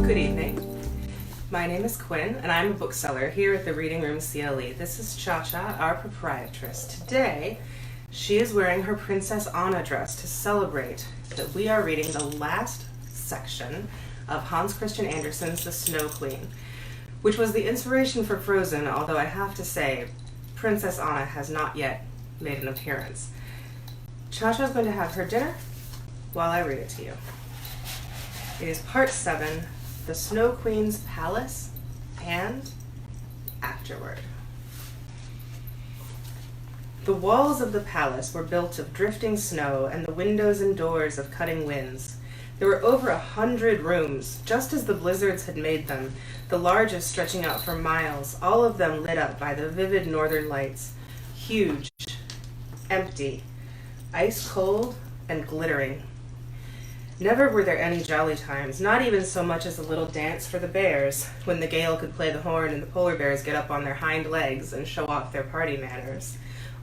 Good evening. My name is Quinn, and I'm a bookseller here at the Reading Room CLE. This is Cha-Cha, our proprietress. Today, she is wearing her Princess Anna dress to celebrate that we are reading the last section of Hans Christian Andersen's The Snow Queen, which was the inspiration for Frozen, although I have to say, Princess Anna has not yet made an appearance. Cha-Cha is going to have her dinner while I read it to you. It is part 7, The Snow Queen's Palace and Afterward. The walls of the palace were built of drifting snow and the windows and doors of cutting winds. There were over 100 rooms, just as the blizzards had made them, the largest stretching out for miles, all of them lit up by the vivid northern lights, huge, empty, ice cold, and glittering. Never were there any jolly times, not even so much as a little dance for the bears, when the gale could play the horn and the polar bears get up on their hind legs and show off their party manners.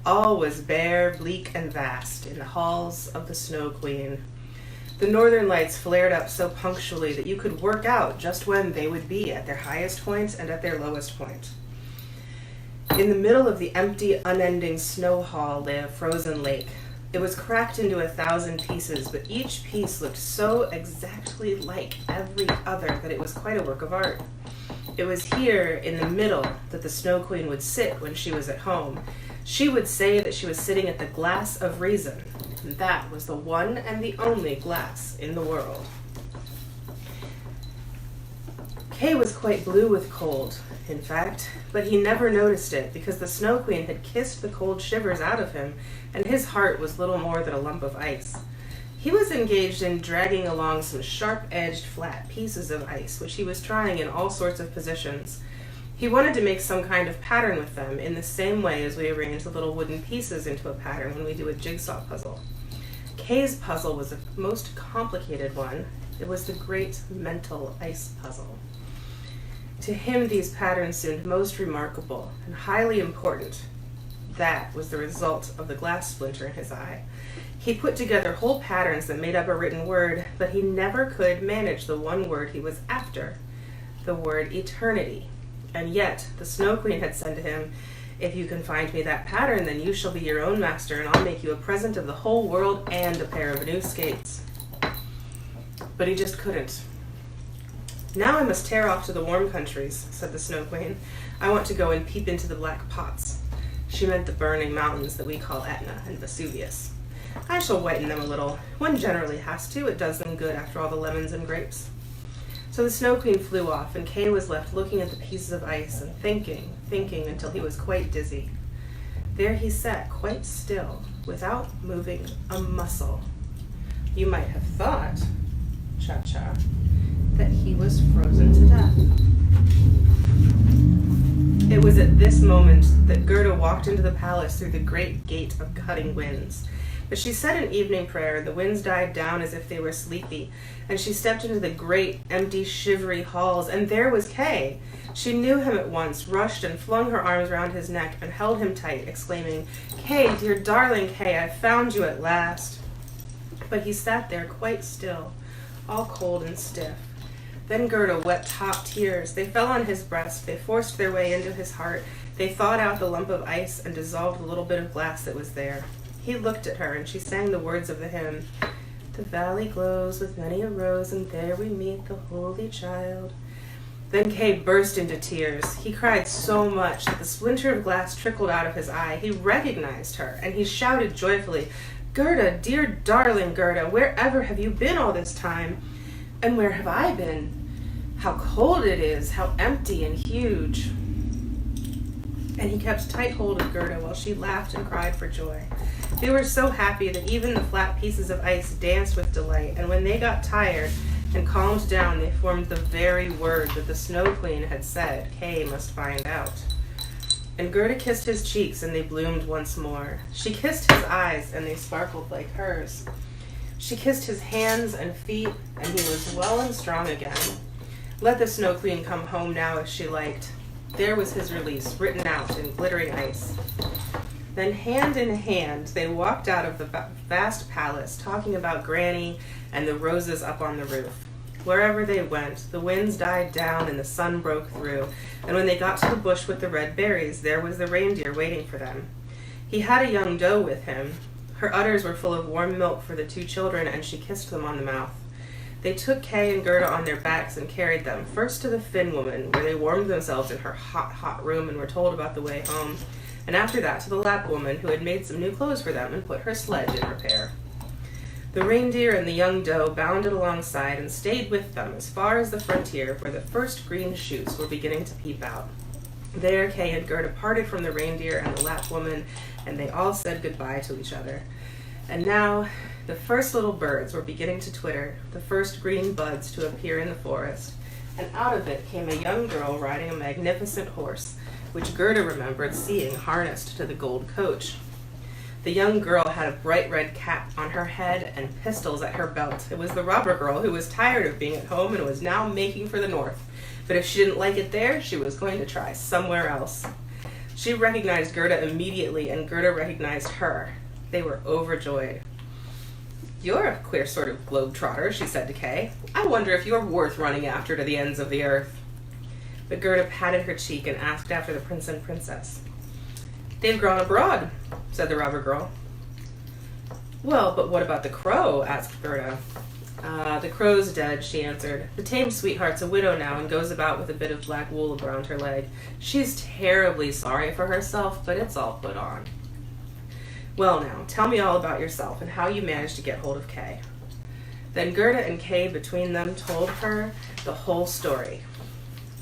All was bare, bleak, and vast in the halls of the Snow Queen. The northern lights flared up so punctually that you could work out just when they would be at their highest point and at their lowest point. In the middle of the empty, unending snow hall lay a frozen lake. It was cracked into 1,000 pieces, but each piece looked so exactly like every other that it was quite a work of art. It was here, in the middle, that the Snow Queen would sit when she was at home. She would say that she was sitting at the glass of reason, and that was the one and the only glass in the world. Kay was quite blue with cold, in fact, but he never noticed it because the Snow Queen had kissed the cold shivers out of him, and his heart was little more than a lump of ice. He was engaged in dragging along some sharp-edged flat pieces of ice, which he was trying in all sorts of positions. He wanted to make some kind of pattern with them in the same way as we arrange the little wooden pieces into a pattern when we do a jigsaw puzzle. Kay's puzzle was the most complicated one. It was the great mental ice puzzle. To him, these patterns seemed most remarkable and highly important. That was the result of the glass splinter in his eye. He put together whole patterns that made up a written word, but he never could manage the one word he was after, the word eternity. And yet, the Snow Queen had said to him, "If you can find me that pattern, then you shall be your own master, and I'll make you a present of the whole world and a pair of new skates." But he just couldn't. "Now I must tear off to the warm countries," said the Snow Queen. "I want to go and peep into the black pots." She meant the burning mountains that we call Etna and Vesuvius. "I shall whiten them a little. One generally has to. It does them good after all the lemons and grapes." So the Snow Queen flew off, and Kay was left looking at the pieces of ice and thinking until he was quite dizzy. There he sat, quite still, without moving a muscle. You might have thought, Cha-Cha, that he was frozen to death. It was at this moment that Gerda walked into the palace through the great gate of cutting winds. But she said an evening prayer, and the winds died down as if they were sleepy, and she stepped into the great, empty, shivery halls, and there was Kay. She knew him at once, rushed and flung her arms round his neck and held him tight, exclaiming, "Kay, dear darling Kay, I've found you at last." But he sat there quite still, all cold and stiff. Then Gerda wept hot tears. They fell on his breast. They forced their way into his heart. They thawed out the lump of ice and dissolved the little bit of glass that was there. He looked at her, and she sang the words of the hymn. "The valley glows with many a rose, and there we meet the Holy Child." Then Kay burst into tears. He cried so much that the splinter of glass trickled out of his eye. He recognized her, and he shouted joyfully, "Gerda, dear darling Gerda, wherever have you been all this time? And where have I been? How cold it is, how empty and huge." And he kept tight hold of Gerda while she laughed and cried for joy. They were so happy that even the flat pieces of ice danced with delight, and when they got tired and calmed down, they formed the very word that the Snow Queen had said Kay must find out. And Gerda kissed his cheeks, and they bloomed once more. She kissed his eyes, and they sparkled like hers. She kissed his hands and feet, and he was well and strong again. Let the Snow Queen come home now if she liked. There was his release, written out in glittering ice. Then hand in hand, they walked out of the vast palace, talking about Granny and the roses up on the roof. Wherever they went, the winds died down and the sun broke through, and when they got to the bush with the red berries, there was the reindeer waiting for them. He had a young doe with him. Her udders were full of warm milk for the two children, and she kissed them on the mouth. They took Kay and Gerda on their backs and carried them, first to the Finn woman, where they warmed themselves in her hot, hot room and were told about the way home, and after that to the Lapp woman, who had made some new clothes for them and put her sledge in repair. The reindeer and the young doe bounded alongside and stayed with them as far as the frontier, where the first green shoots were beginning to peep out. There Kay and Gerda parted from the reindeer and the Lapp woman, and they all said goodbye to each other. And now the first little birds were beginning to twitter, the first green buds to appear in the forest, and out of it came a young girl riding a magnificent horse, which Gerda remembered seeing harnessed to the gold coach. The young girl had a bright red cap on her head and pistols at her belt. It was the robber girl who was tired of being at home and was now making for the north. But if she didn't like it there, she was going to try somewhere else. She recognized Gerda immediately, and Gerda recognized her. They were overjoyed. "You're a queer sort of globe-trotter," she said to Kay. "I wonder if you're worth running after to the ends of the earth." But Gerda patted her cheek and asked after the prince and princess. "They've gone abroad," said the robber girl. "Well, but what about the crow?" asked Gerda. The crow's dead," she answered. "The tame sweetheart's a widow now and goes about with a bit of black wool around her leg. She's terribly sorry for herself, but it's all put on." "Well now, tell me all about yourself and how you managed to get hold of Kay." Then Gerda and Kay between them told her the whole story.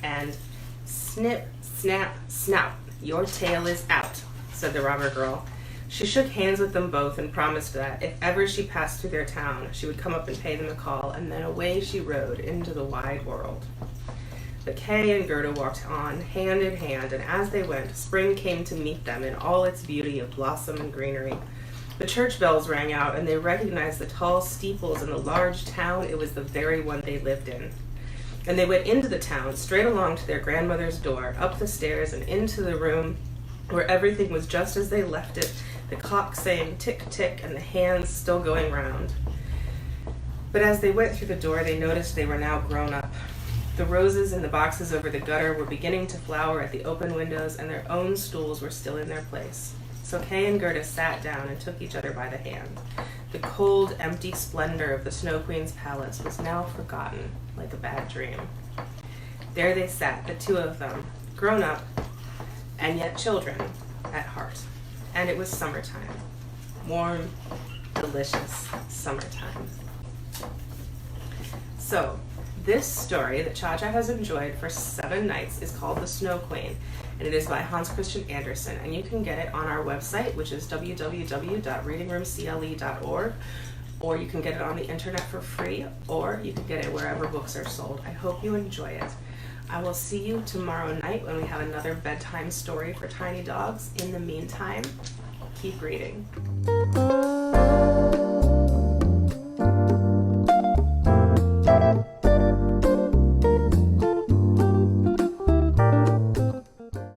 And snip, snap, snout, your tail is out, said the robber girl. She shook hands with them both and promised that if ever she passed through their town, she would come up and pay them a call, and then away she rode into the wide world. But Kay and Gerda walked on, hand in hand, and as they went, spring came to meet them in all its beauty of blossom and greenery. The church bells rang out, and they recognized the tall steeples in the large town. It was the very one they lived in. And they went into the town, straight along to their grandmother's door, up the stairs and into the room where everything was just as they left it, the clock saying tick-tick and the hands still going round. But as they went through the door, they noticed they were now grown up. The roses in the boxes over the gutter were beginning to flower at the open windows, and their own stools were still in their place. So Kay and Gerda sat down and took each other by the hand. The cold, empty splendor of the Snow Queen's palace was now forgotten, like a bad dream. There they sat, the two of them, grown up, and yet children at heart. And it was summertime. Warm, delicious summertime. So, this story that Cha-Cha has enjoyed for 7 nights is called The Snow Queen, and it is by Hans Christian Andersen, and you can get it on our website, which is www.readingroomcle.org, or you can get it on the internet for free, or you can get it wherever books are sold. I hope you enjoy it. I will see you tomorrow night when we have another bedtime story for tiny dogs. In the meantime, keep reading.